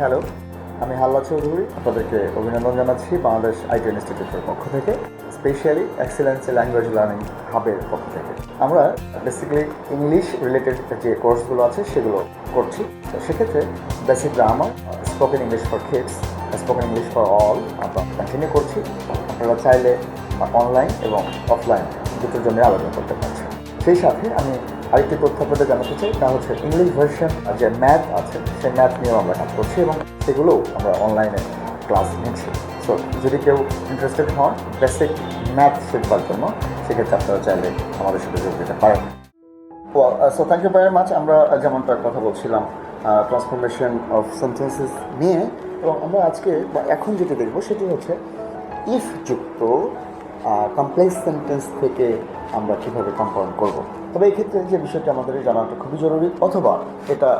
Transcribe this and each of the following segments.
Hello, আমি হাল্লা চৌধুরী। আপনাদেরকে অভিনন্দন জানাচ্ছি বাংলাদেশ আইটি ইনস্টিটিউটের পক্ষ থেকে, স্পেশালি এক্সেলেন্সি ল্যাঙ্গুয়েজ লার্নিং হাবের পক্ষ থেকে। আমরা বেসিক্যালি ইংলিশ রিলেটেড যে কোর্সগুলো আছে সেগুলো করছি। তো সেক্ষেত্রে basic grammar, spoken English for kids, spoken English for all আমরা কন্টিনিউ করছি। আপনারা চাইলে অনলাইন এবং অফলাইন দুটোর জন্য আবেদন করতে পারছেন। সেই সাথে আমি আরেকটি তথ্য আপনাদের জানাতে চাই, তা হচ্ছে ইংলিশ ভার্সন যে ম্যাথ আছে সেই ম্যাথ নিয়েও আমরা কাজ করছি এবং সেগুলোও আমরা অনলাইনে ক্লাস নিচ্ছি। সো যদি কেউ ইন্টারেস্টেড হন বেসিক ম্যাথ শিখবার জন্য, সেক্ষেত্রে আপনারা চাইলে আমাদের সাথে যোগ দিতে পারেন। So thank you very much. আমরা যেমনটা কথা বলছিলাম ট্রান্সফরমেশন অফ সেন্টেন্সেস নিয়ে, এবং আমরা আজকে বা এখন যেটা দেখব সেটি হচ্ছে ইফ যুক্ত কমপ্লেক্স সেন্টেন্স থেকে আমরা কীভাবে কম্পাউন্ড করব। তবে এই ক্ষেত্রে যে বিষয়টি আমাদের জানাটা খুবই জরুরি, অথবা এটা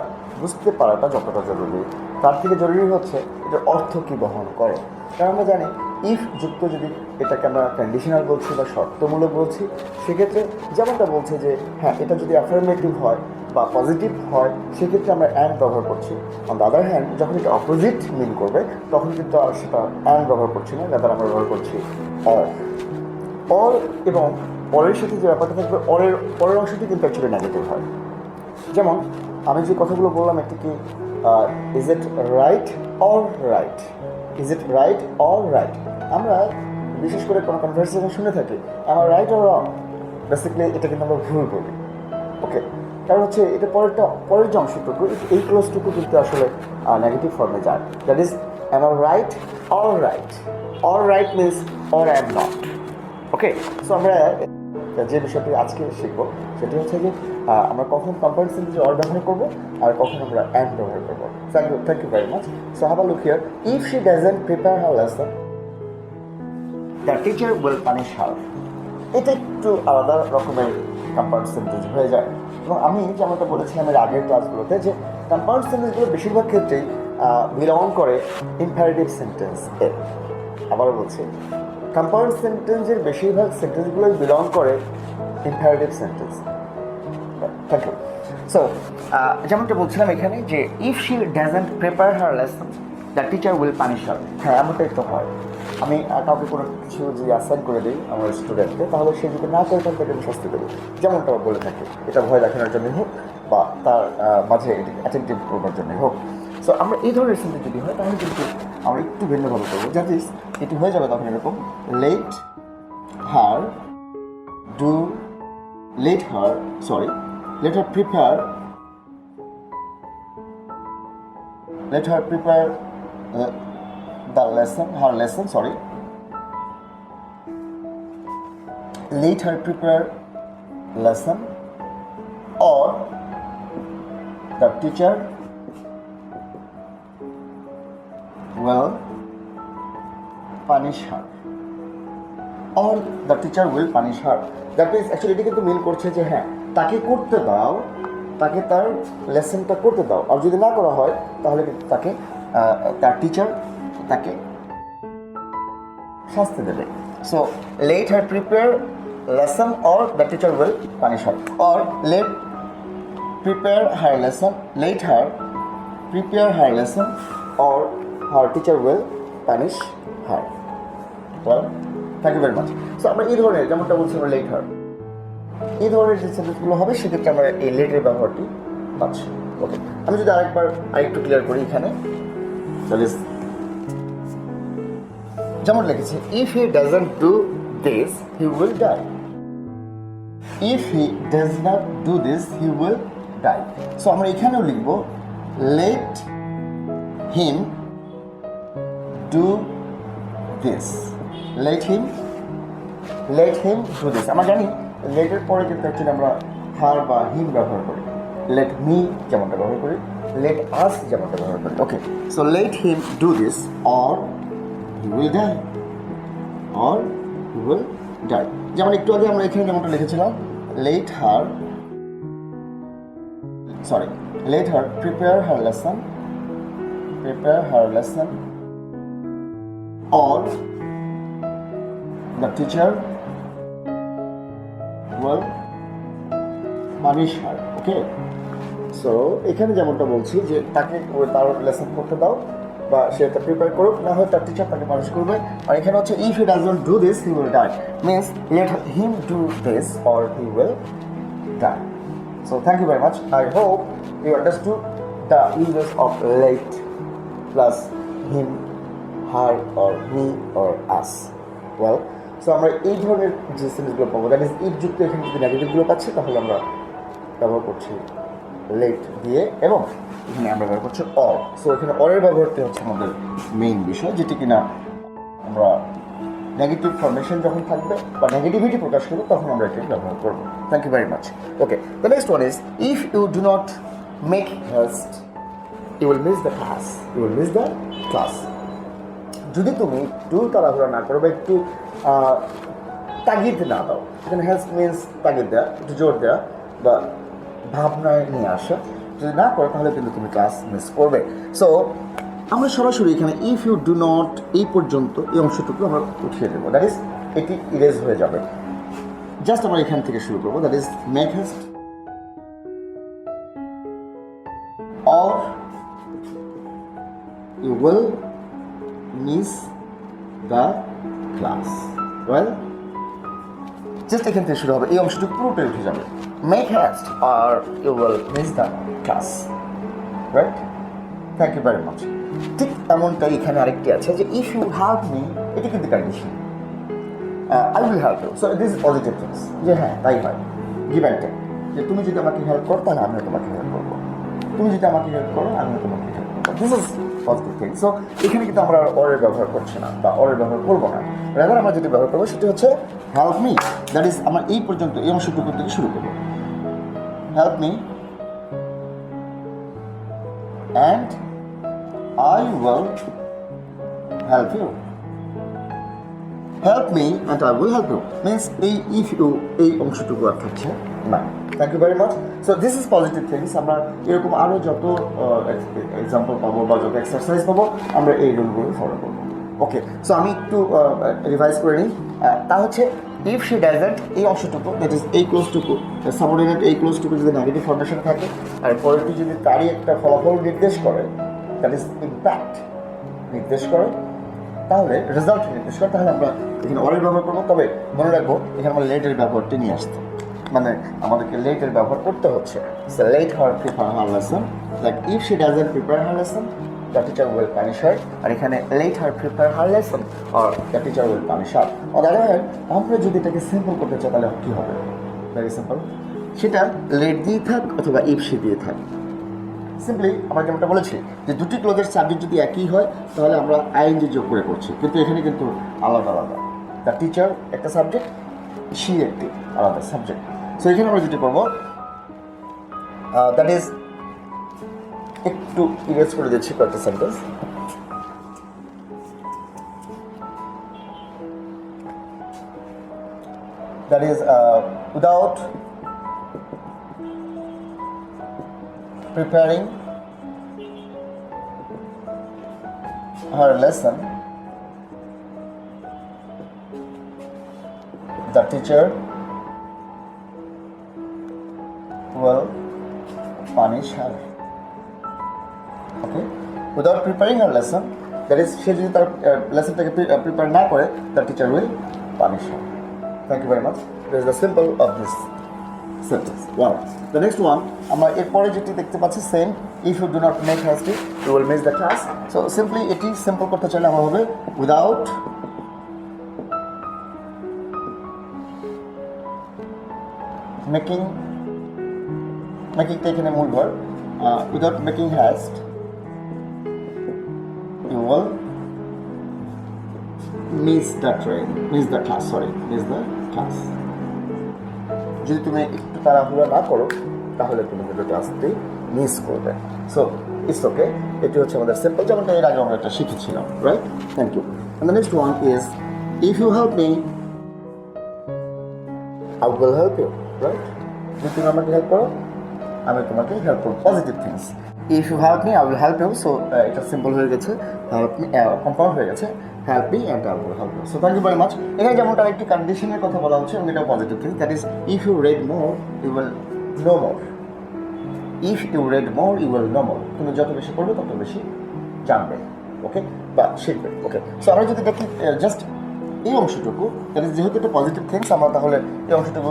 বুঝতে পারাটা যতটা জরুরি তার থেকে জরুরি হচ্ছে এটার অর্থ কী বহন করে। কারণ আমরা জানি ইফ যুক্ত যদি এটাকে আমরা কন্ডিশনাল বলছি বা শর্তমূলক বলছি, সেক্ষেত্রে যেমনটা বলছে যে হ্যাঁ এটা যদি অ্যাফার্মেটিভ হয় বা পজিটিভ হয় সেক্ষেত্রে আমরা অ্যান্ড ব্যবহার করছি। অন দ্য আদার হ্যান্ড যখন এটা অপোজিট মিন করবে তখন কিন্তু আর সেটা অ্যান্ড ব্যবহার করছি না, রাদার আমরা ব্যবহার করছি অর। অর এবং অরের সাথে যে ব্যাপারটা থাকবে, পরের অংশটি কিন্তু অ্যাকচুয়ালি নেগেটিভ হয়। যেমন আমি যে কথাগুলো বললাম, একটি কি is it right or right, is it right or right. আমরা বিশেষ করে কোনো কনভারসেশন শুনে থাকি আমার রাইট অর রং, বেসিক্যালি এটা কিন্তু আমরা ভুল করি। ওকে, কারণ হচ্ছে এটা পরের যে অংশটুকু, এই ক্লোজটুকু কিন্তু আসলে নেগেটিভ ফর্মে যায়। That is am I right or right. Or right means or I am not. Okay, so আমরা যে বিষয়টি আজকে শিখব সেটি হচ্ছে যে আমরা কখন কম্পাউন্ড সেন্টেন্সে অর ব্যবহার করবো আর কখন আমরা অ্যান্ড ব্যবহার করবো। Thank you very much. So have a look here. If she doesn't prepare her lesson the teacher will punish her. এটা একটু আলাদা রকমের কম্পাউন্ড সেন্টেন্স হয়ে যায়, এবং আমি যেমনটা বলেছিলাম এর আগের ক্লাসগুলোতে যে কম্পাউন্ড সেন্টেন্সগুলো বেশিরভাগ ক্ষেত্রেই বিলং করে ইম্পারেটিভ সেন্টেন্স এ। আবারও বলছি, কম্পাউন্ড সেন্টেন্সের বেশিরভাগ সেন্টেন্সগুলোই বিলং করে imperative sentence. Thank you. So যেমনটা বলছিলাম এখানে যে if she doesn't prepare her lesson the teacher will punish her. হ্যাঁ, এমনটাই তো হয়। আমি কাউকে কোনো কিছু যদি অ্যাসাইন করে দিই আমার স্টুডেন্টকে, তাহলে সে যদি না করে তাহলে তাকে আমি শাস্তি দেবো, যেমনটা বলে থাকে। এটা ভয় দেখানোর জন্যই হোক বা তার মাঝে এটি অ্যাটেন্টিভ করবার জন্যই হোক। সো আমরা এই ধরনের সেন্টেন্স যদি হয় তাহলে কিন্তু আমরা একটু ভিন্নভাবে করবো। দ্যাট ইজ এটি হয়ে যাবে তখন এরকম, let her do let her sorry let her prepare the lesson her lesson sorry let her prepare lesson or the teacher will punish her or the teacher will punish her. That means actually এটি কিন্তু মিন করছে যে হ্যাঁ তাকে করতে দাও, তাকে তার লেসনটা করতে দাও, আর যদি না করা হয় তাহলে কিন্তু তাকে তার টিচার তাকে শাস্তি দেবে। So let her prepare lesson or the teacher will punish her, or let prepare her lesson let her prepare her lesson or her teacher will punish her. Thank you very much. So আমরা এই ধরনের যেমনটা বলছি আমরা let her, এই ধরনের যে সেন্টেন্সগুলো হবে সেক্ষেত্রে আমরা এই লেটের ব্যবহারটি পাচ্ছি। ওকে, আমি যদি আরেকটু ক্লিয়ার করি এখানে, যেমন লিখেছে if he doesn't do this he will die, if he does not do this he will die. So আমরা এখানেও লিখব let him do this, let him do this. আমরা জানি লেটের পরে কিন্তু অ্যাকচুয়ালি আমরা হার বা হিম ব্যবহার করি, লেট মি যেমনটা ব্যবহার করি, লেট আস যেমনটা ব্যবহার করি। Okay, so let him do this or he will die, or he will die. যেমন একটু আগে আমরা এখানে যেমনটা লিখেছিলাম let her prepare her lesson or the teacher will punish her. Okay, so এখানে যেমনটা বলছি যে তাকে তার লেসন করতে দাও বা সে এটা প্রিপেয়ার করুক, না হয় তার টিচার তাকে পানিশ করবে। আর এখানে হচ্ছে if he does not do this he will die, means let him do this or he will die. So thank you very much. I hope you understood the uses of let plus him, her or me or us. Well, so আমরা এই ধরনের যে সেন্টেন্সগুলো পাবো, that is if যুক্ত এখানে যদি নেগেটিভগুলো পাচ্ছি তাহলে আমরা ব্যবহার করছি লেট দিয়ে, এবং এখানে আমরা ব্যবহার করছি অর। সো এখানে অরের ব্যবহারটি হচ্ছে আমাদের মেইন বিষয়, যেটি কিনা আমরা নেগেটিভ ফরমেশন যখন থাকবে বা নেগেটিভিটি প্রকাশ করবো তখন আমরা এটি ব্যবহার করবো। Thank you very much. Okay, the next one is if you do not make haste you will miss the class, you will miss the class. যদি তুমি একটু তাড়াহুড়া না করো বা একটু তাগিদ না দাও, এখানে হেস্ট মিনস তাগিদ দেওয়া, একটু জোর দেওয়া বা ভাবনায় নিয়ে আসা, যদি না করো তাহলে কিন্তু তুমি ক্লাস মিস করবে। সো আমরা সরাসরি এখানে ইফ ইউ ডু নট এই পর্যন্ত এই অংশটুকু আমরা উঠিয়ে দেবো, দ্যাট ইজ এটি ইরেজ হয়ে যাবে। জাস্ট আমরা এখান থেকে শুরু করবো, that is make haste or you will miss the class. Well, just এখান থেকে শুরু হবে, এই অংশটুকু পুরোটাই উঠে যাবে। Make haste or you will miss the class, right? Thank you very much. ঠিক এমনটাই এখানে আরেকটি আছে যে ইফ ইউ হেল্প মি, এটি কিন্তু condition, I will help you. So this is positive things, যে হ্যাঁ তাই হয়, গিভ অ্যান্ড টেক, যে তুমি যদি আমাকে হেল্প করো তাহলে আমিও তোমাকে হেল্প করবো, তুমি যদি আমাকে হেল্প করো আমিও তোমাকে হেল্প করবো, this is positive thing. So এখানে কিন্তু আমরা অরের ব্যবহার করছি না বা অরের ব্যবহার করবো না, রাদার আমরা যেটি ব্যবহার করবো সেটি হচ্ছে হেল্প মি, দ্যাট ইজ আমরা এই পর্যন্ত এই অংশটুকু থেকে শুরু করবো। Help me and I will help you. Help me and I will help you means এই if you এই অংশটুকু আর থাকছে না। Thank you very much. So this is positive things. আমরা এরকম আরও যত এক্সাম্পল পাবো বা যত এক্সারসাইজ পাবো আমরা এই রুলগুলো ফলো করবো। ওকে, সো আমি একটু রিভাইজ করে নিই। তা হচ্ছে ইফ শি ডাজন্ট এই অংশটুকু, দ্যাট ইজ এই ক্লোজটুকু, সাবঅর্ডিনেট এই ক্লোজটুকু যদি নেগেটিভ ফরমেশন থাকে আর পরেরটি যদি তারই একটা ফলাফল নির্দেশ করে, দ্যাট ইজ ইম্প্যাক্ট নির্দেশ করে, তাহলে রেজাল্ট নির্দেশ করে, তাহলে আমরা এখানে অরের ব্যবহার করবো। তবে মনে রাখবো এখানে আমরা লেটের ব্যবহারটি নিয়ে আসতে, মানে আমাদেরকে লেটের ব্যবহার করতে হচ্ছে। So let her prepare her lesson, like if she doesn't prepare her lesson the teacher will punish her, আর এখানে let her prepare her lesson or the teacher will punish her. On the other hand, আমরা যদি এটাকে simple করতে চাই তাহলে কি হবে? Very simple, সেটা let দিয়ে থাক অথবা if she দিয়ে থাক। সিম্পলি আমরা যেমনটা বলেছি যে দুটি ক্লোজের সাবজেক্ট যদি একই হয় তাহলে আমরা আইএনজি যোগ করে করছি, কিন্তু এখানে কিন্তু আলাদা আলাদা। দ্য টিচার একটা সাবজেক্ট, শি একটি আলাদা সাবজেক্ট। সো এখানে আমরা যেটি করবো দ্যাট ইজ একটু ইরেজ করে দিচ্ছি কয়েকটা sentence. That is without preparing her lesson the teacher will punish her. Okay, without preparing her lesson, that is she যদি তার লেসনটাকে প্রিপেয়ার না করে, the teacher will punish her. Thank you very much. This is the simple of this sentence. Wow. The next one, আমরা এরপরে যেটি দেখতে পাচ্ছি same, if you do not make haste you will miss the class. So simply এটি simple করতে চাইলে আমরা হবে without making এখানে মূল verb, without making haste you will miss the class. যদি তুমি একটু তাড়াহুড়া না করো তাহলে তুমি কিন্তু ক্লাসটি মিস করবে। সো ইটস ওকে, এটি হচ্ছে আমাদের সিম্পল, যেমনটা এর আগে আমরা একটা শিখেছিলাম, right? Thank you. And the next one is if you help me I will help you, right? যদি তুমি আমাকে হেল্প করো আমি তোমাকে হেল্প করব। Positive things, if you help me I will help you. So এটা সিম্পল হয়ে গেছে, হেল্প মি কম্পাউন্ড হয়ে গেছে, help me and I will help you. So thank you very much. এখানে যেমনটা একটি কন্ডিশনের কথা বলা হচ্ছে এবং এটা positive thing, that is if you read more you will know more. If you read more you will know more, তুমি যত বেশি পড়বে তত বেশি জানবে, ওকে, বা শিখবে, ওকে। সো আমরা যদি দেখি জাস্ট এই অংশটুকু, তাহলে যেহেতু একটা পজিটিভ থিংস, আমরা তাহলে এই অংশটুকু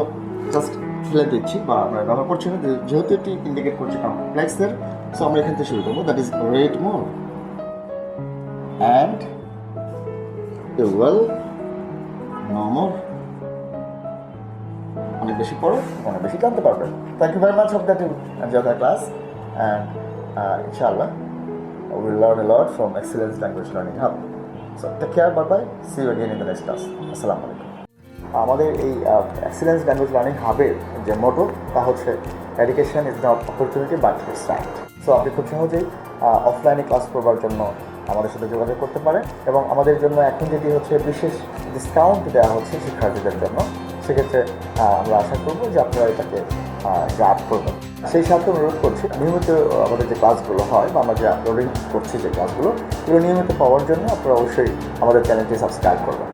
জাস্ট ফেলে দিচ্ছি বা আমরা ব্যবহার করছি না, যেহেতু এটি ইন্ডিকেট করছে কমপ্লেক্সের। সো আমরা এখান থেকে শুরু করবো, that is read more and you will know more. অনেক বেশি পড়ো, অনেক বেশি জানতে পারবে। Thank you very much, hope that you enjoy the class and ইনশাআল্লাহ we'll learn a lot from Excellence Language Learning Hub. So take care, bye bye, see you again in the next class. Assalamu alaikum. আমাদের এই excellence language learning হাবের যে মোটো তা হচ্ছে education is not opportunity but it's right. So আপনি খুব সহজেই অফলাইনে class করবার জন্য আমাদের সাথে যোগাযোগ করতে পারেন, এবং আমাদের জন্য এখন যেটি হচ্ছে বিশেষ ডিসকাউন্ট দেওয়া হচ্ছে শিক্ষার্থীদের জন্য, সেক্ষেত্রে আমরা আশা করবো যে আপনারা এটাকে গ্রাব করবেন। সেই সাথে অনুরোধ করছি, নিয়মিত আমাদের যে ক্লাসগুলো হয় বা আমরা যে আপলোডিং করছি যে ক্লাসগুলো, এগুলো নিয়মিত পাওয়ার জন্য আপনারা অবশ্যই আমাদের চ্যানেলটি সাবস্ক্রাইব করবেন।